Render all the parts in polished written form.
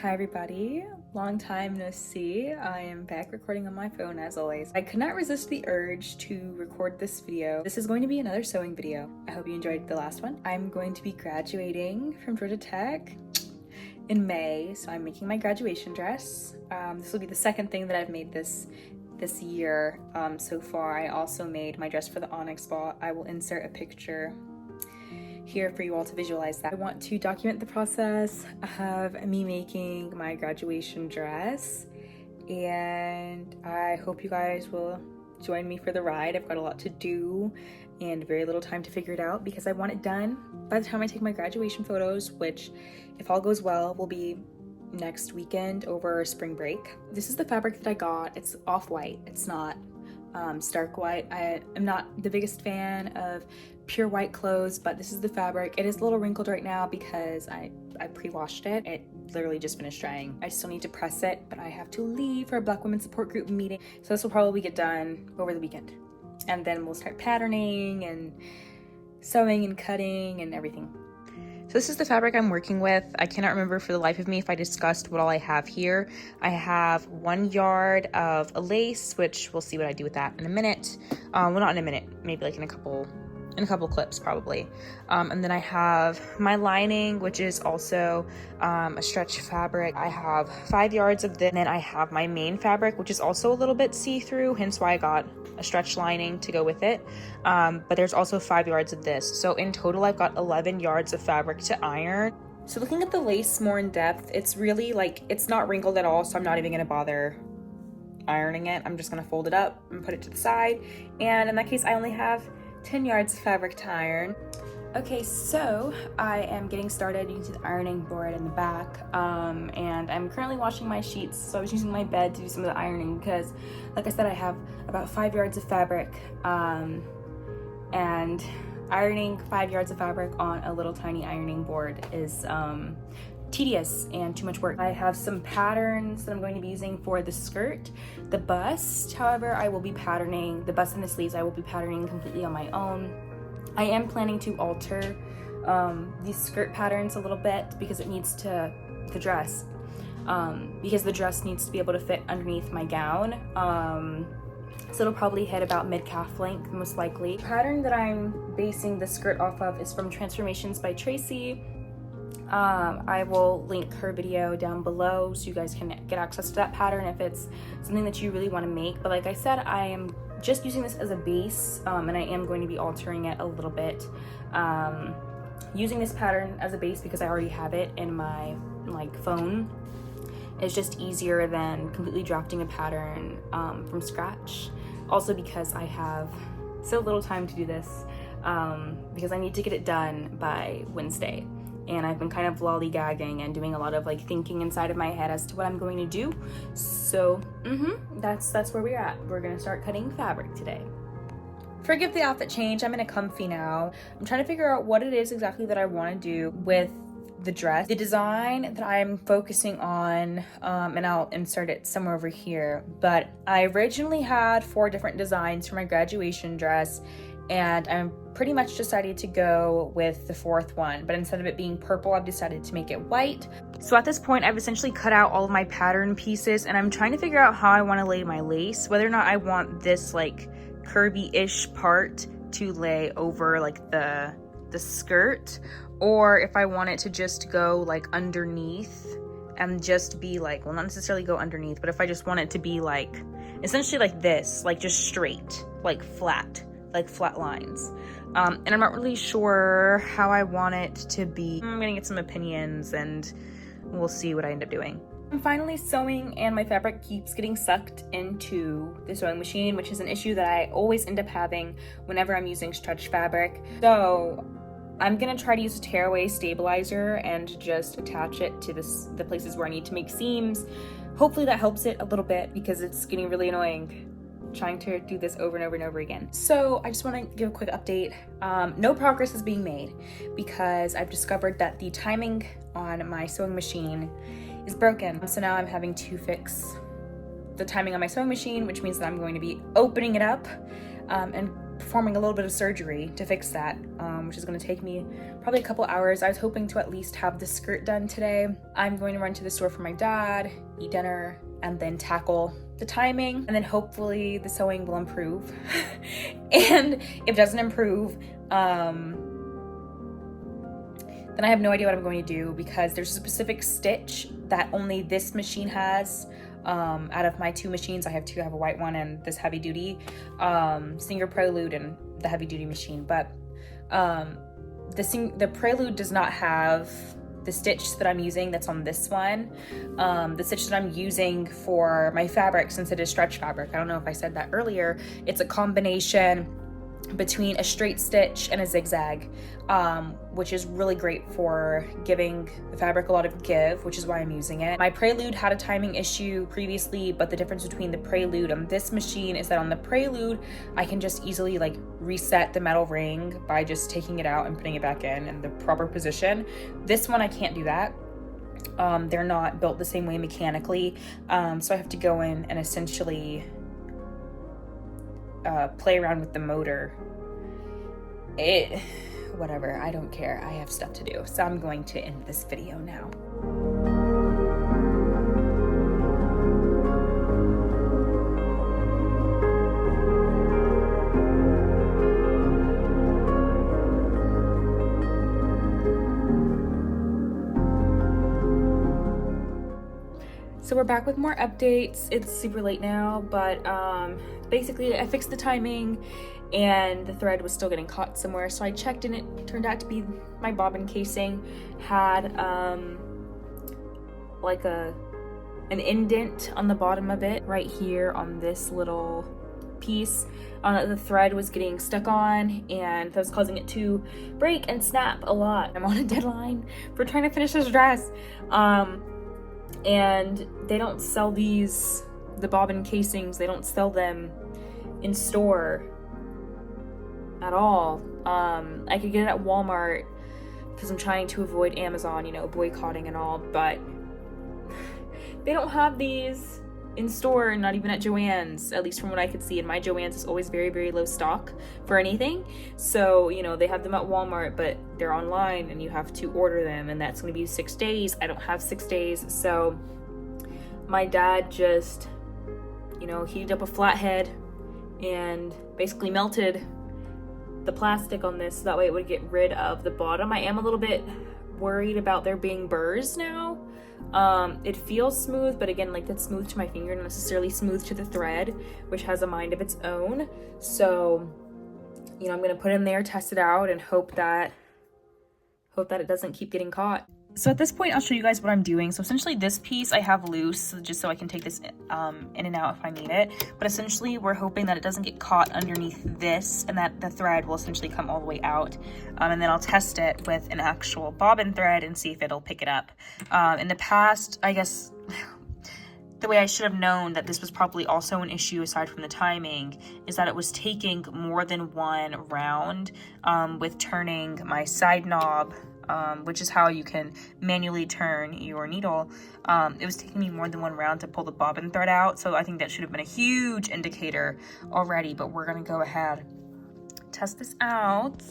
Hi everybody, long time no see. I am back recording on my phone as always. I could not resist the urge to record this video. This is going to be another sewing video. I hope you enjoyed the last one. I'm going to be graduating from Georgia Tech in May, so I'm making my graduation dress. This will be the second thing that I've made this year so far. I also made my dress for the Onyx Ball. I will insert a picture here for you all to visualize that. I want to document the process of me making my graduation dress, and I hope you guys will join me for the ride. I've got a lot to do and very little time to figure it out because I want it done by the time I take my graduation photos, which, if all goes well, will be next weekend over spring break. This is the fabric that I got. It's off-white. It's not stark white. I am not the biggest fan of pure white clothes, but this is the fabric. It is a little wrinkled right now because I pre-washed it. It literally just finished drying. I still need to press it, but I have to leave for a Black Women Support Group meeting, so this will probably get done over the weekend, and then we'll start patterning and sewing and cutting and everything. So this is the fabric I'm working with. I cannot remember for the life of me if I discussed what all I have here. I have 1 yard of a lace, which we'll see what I do with that in a minute. Well, not in a minute, maybe like in a couple clips probably. And then I have my lining, which is also a stretch fabric. I have 5 yards of this, and then I have my main fabric, which is also a little bit see-through, hence why I got a stretch lining to go with it. But there's also 5 yards of this. So in total, I've got 11 yards of fabric to iron. So looking at the lace more in depth, it's really like, it's not wrinkled at all, so I'm not even gonna bother ironing it. I'm just gonna fold it up and put it to the side. And in that case, I only have 10 yards of fabric to iron. Okay, so I am getting started. You can see the ironing board in the back, and I'm currently washing my sheets. So I was using my bed to do some of the ironing because, like I said, I have about 5 yards of fabric, and ironing 5 yards of fabric on a little tiny ironing board is tedious and too much work. I have some patterns that I'm going to be using for the skirt. The bust, however, I will be patterning, the bust and the sleeves I will be patterning completely on my own. I am planning to alter these skirt patterns a little bit because it needs to, the dress, because the dress needs to be able to fit underneath my gown. So it'll probably hit about mid-calf length, most likely. The pattern that I'm basing the skirt off of is from Transformations by Tracy. I will link her video down below so you guys can get access to that pattern if it's something that you really want to make. But like I said, I am just using this as a base, and I am going to be altering it a little bit. Using this pattern as a base because I already have it in my phone is just easier than completely drafting a pattern from scratch. Also because I have so little time to do this, because I need to get it done by Wednesday. And I've been kind of lollygagging and doing a lot of thinking inside of my head as to what I'm going to do. So that's where we're at. We're gonna start cutting fabric today. Forgive the outfit change. I'm in a comfy now. I'm trying to figure out what it is exactly that I want to do with the dress. The design that I'm focusing on, and I'll insert it somewhere over here, but I originally had 4 different designs for my graduation dress, and I'm pretty much decided to go with the 4th one, but instead of it being purple, I've decided to make it white. So at this point, I've essentially cut out all of my pattern pieces, and I'm trying to figure out how I want to lay my lace, whether or not I want this curvy-ish part to lay over the skirt, or if I want it to just go underneath and just be well, not necessarily go underneath, but if I just want it to be essentially like this, just straight, flat, flat lines. And I'm not really sure how I want it to be. I'm gonna get some opinions and we'll see what I end up doing. I'm finally sewing and my fabric keeps getting sucked into the sewing machine, which is an issue that I always end up having whenever I'm using stretch fabric. So I'm gonna try to use a tearaway stabilizer and just attach it to the places where I need to make seams. Hopefully that helps it a little bit because it's getting really annoying trying to do this over and over and over again. So I just want to give a quick update. No progress is being made because I've discovered that the timing on my sewing machine is broken. So now I'm having to fix the timing on my sewing machine, which means that I'm going to be opening it up and performing a little bit of surgery to fix that, which is going to take me probably a couple hours. I was hoping to at least have the skirt done today. I'm going to run to the store for my dad, eat dinner, and then tackle the timing, and then hopefully the sewing will improve. And if it doesn't improve, then I have no idea what I'm going to do, because there's a specific stitch that only this machine has. Out of my 2 machines, I have 2. I have a white one and this heavy duty, Singer Prelude and the heavy duty machine. But the Prelude does not have the stitch that I'm using that's on this one. The stitch that I'm using for my fabric, since it is stretch fabric, I don't know if I said that earlier, it's a combination between a straight stitch and a zigzag, which is really great for giving the fabric a lot of give, which is why I'm using it. My Prelude had a timing issue previously, but the difference between the Prelude and this machine is that on the Prelude, I can just easily like reset the metal ring by just taking it out and putting it back in the proper position. This one, I can't do that. They're not built the same way mechanically, so I have to go in and essentially play around with the motor. Whatever, I don't care. I have stuff to do. So I'm going to end this video now. So we're back with more updates. It's super late now, but basically I fixed the timing and the thread was still getting caught somewhere. So I checked and it turned out to be my bobbin casing had like an indent on the bottom of it right here on this little piece. The thread was getting stuck on and that was causing it to break and snap a lot. I'm on a deadline for trying to finish this dress. And they don't sell these, the bobbin casings, they don't sell them in store at all. I could get it at Walmart because I'm trying to avoid Amazon, you know, boycotting and all, but they don't have these in store, not even at Joann's, at least from what I could see. And my Joann's is always very, very low stock for anything. So, you know, they have them at Walmart, but they're online and you have to order them, and that's going to be 6 days. I don't have 6 days. So my dad just, you know, heated up a flathead and basically melted the plastic on this so that way it would get rid of the bottom. I am a little bit worried about there being burrs now. It feels smooth, but again, like that's smooth to my finger, not necessarily smooth to the thread, which has a mind of its own. So, you know, I'm gonna put it in there, test it out, and hope that it doesn't keep getting caught. So at this point, I'll show you guys what I'm doing. So essentially this piece I have loose just so I can take this in and out if I need it. But essentially we're hoping that it doesn't get caught underneath this and that the thread will essentially come all the way out. And then I'll test it with an actual bobbin thread and see if it'll pick it up. In the past, I guess, the way I should have known that this was probably also an issue aside from the timing is that it was taking more than one round with turning my side knob, which is how you can manually turn your needle. It was taking me more than one round to pull the bobbin thread out, so I think that should have been a huge indicator already, but we're gonna go ahead, test this out,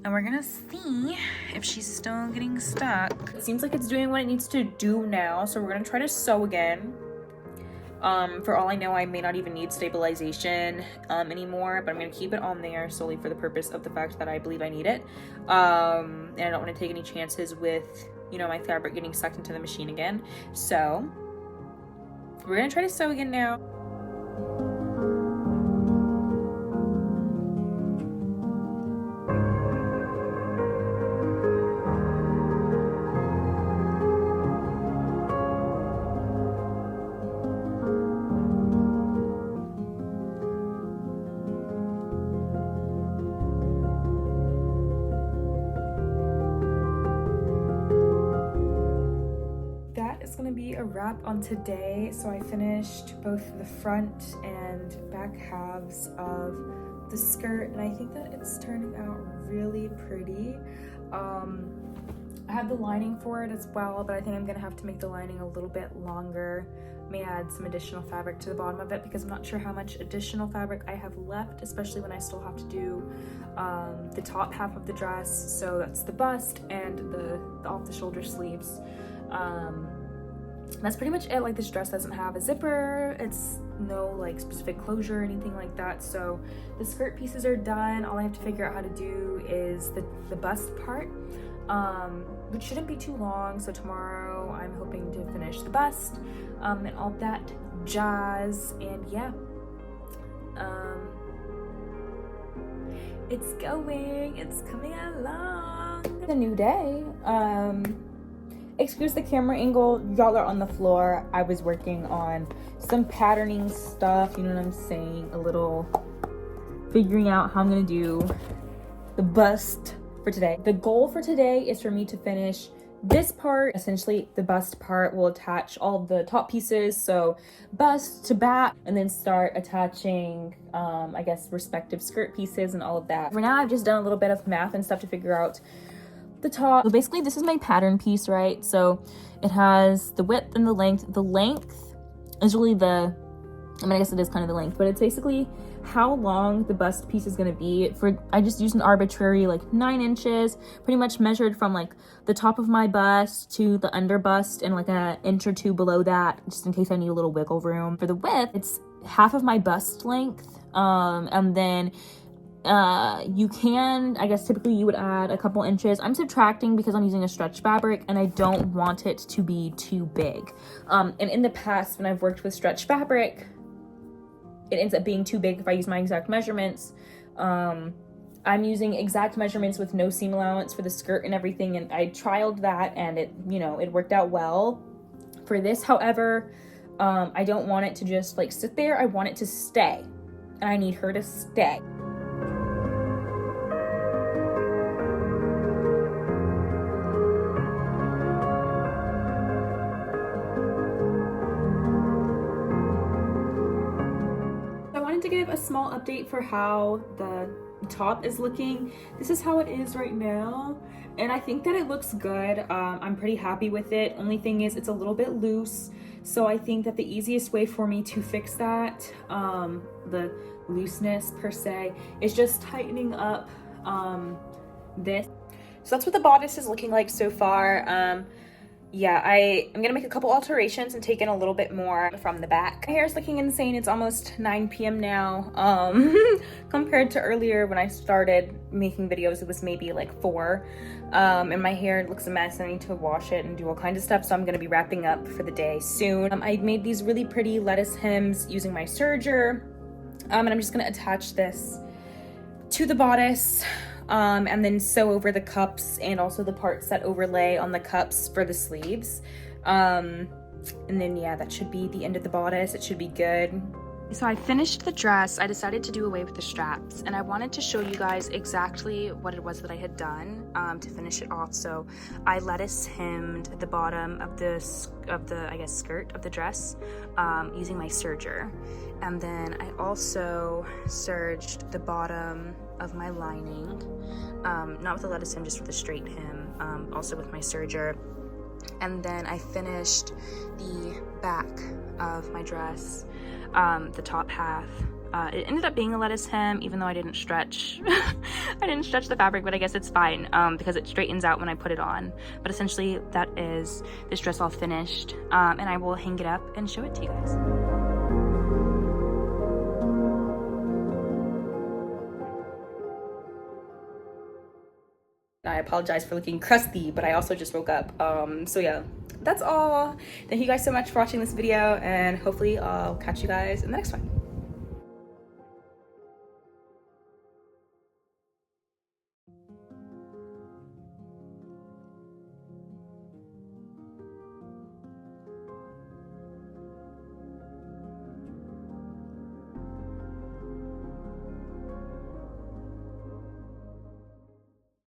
and we're gonna see if she's still getting stuck. It seems like it's doing what it needs to do now, so we're gonna try to sew again. For all I know, I may not even need stabilization anymore, but I'm going to keep it on there solely for the purpose of the fact that I believe I need it. And I don't want to take any chances with, you know, my fabric getting sucked into the machine again. So we're going to try to sew again now. Gonna be a wrap on today. So I finished both the front and back halves of the skirt, and I think that it's turning out really pretty. I have the lining for it as well, but I think I'm gonna have to make the lining a little bit longer. May add some additional fabric to the bottom of it because I'm not sure how much additional fabric I have left, especially when I still have to do the top half of the dress. So that's the bust and the off the shoulder sleeves. That's pretty much it. Like, this dress doesn't have a zipper, it's no like specific closure or anything like that. So the skirt pieces are done. All I have to figure out how to do is the bust part, which shouldn't be too long. So tomorrow I'm hoping to finish the bust and all that jazz. And yeah, it's coming along. It's a new day. Excuse the camera angle, y'all are on the floor. I was working on some patterning stuff, you know what I'm saying, a little figuring out how I'm gonna do the bust for today. The goal for today is for me to finish this part. Essentially, the bust part will attach all the top pieces, so bust to back, and then start attaching I guess respective skirt pieces and all of that. For now, I've just done a little bit of math and stuff to figure out the top. So basically, this is my pattern piece, right? So it has the width and the length. The length is really I guess it is kind of the length, but it's basically how long the bust piece is going to be. I just used an arbitrary like 9 inches, pretty much measured from like the top of my bust to the under bust and like an inch or two below that, just in case I need a little wiggle room. For the width, it's half of my bust length, and then you can, I guess typically you would add a couple inches. I'm subtracting because I'm using a stretch fabric and I don't want it to be too big. And in the past, when I've worked with stretch fabric, it ends up being too big if I use my exact measurements. I'm using exact measurements with no seam allowance for the skirt and everything, and I trialed that and it worked out well. For this, however, I don't want it to just like sit there. I want it to stay, and I need her to stay. To give a small update for how the top is looking. This is how it is right now, and I think that it looks good. I'm pretty happy with it. Only thing is, it's a little bit loose, so I think that the easiest way for me to fix that, the looseness per se, is just tightening up this. So that's what the bodice is looking like so far. Yeah, I am gonna make a couple alterations and take in a little bit more from the back. My hair is looking insane. It's almost 9 p.m. now. Compared to earlier when I started making videos, it was maybe like 4. And my hair looks a mess. I need to wash it and do all kinds of stuff. So I'm gonna be wrapping up for the day soon. I made these really pretty lettuce hems using my serger. And I'm just gonna attach this to the bodice. And then sew over the cups and also the parts that overlay on the cups for the sleeves. And then yeah, that should be the end of the bodice. It should be good. So I finished the dress. I decided to do away with the straps, and I wanted to show you guys exactly what it was that I had done to finish it off. So I lettuce hemmed the bottom of the I guess skirt of the dress using my serger, and then I also serged the bottom of my lining, not with the lettuce hem, just with a straight hem, also with my serger. And then I finished the back of my dress, the top half. It ended up being a lettuce hem, even though I didn't stretch I didn't stretch the fabric, but I guess it's fine because it straightens out when I put it on. But essentially that is this dress all finished, and I will hang it up and show it to you guys. I apologize for looking crusty, but I also just woke up. So yeah, that's all. Thank you guys so much for watching this video, and hopefully I'll catch you guys in the next one.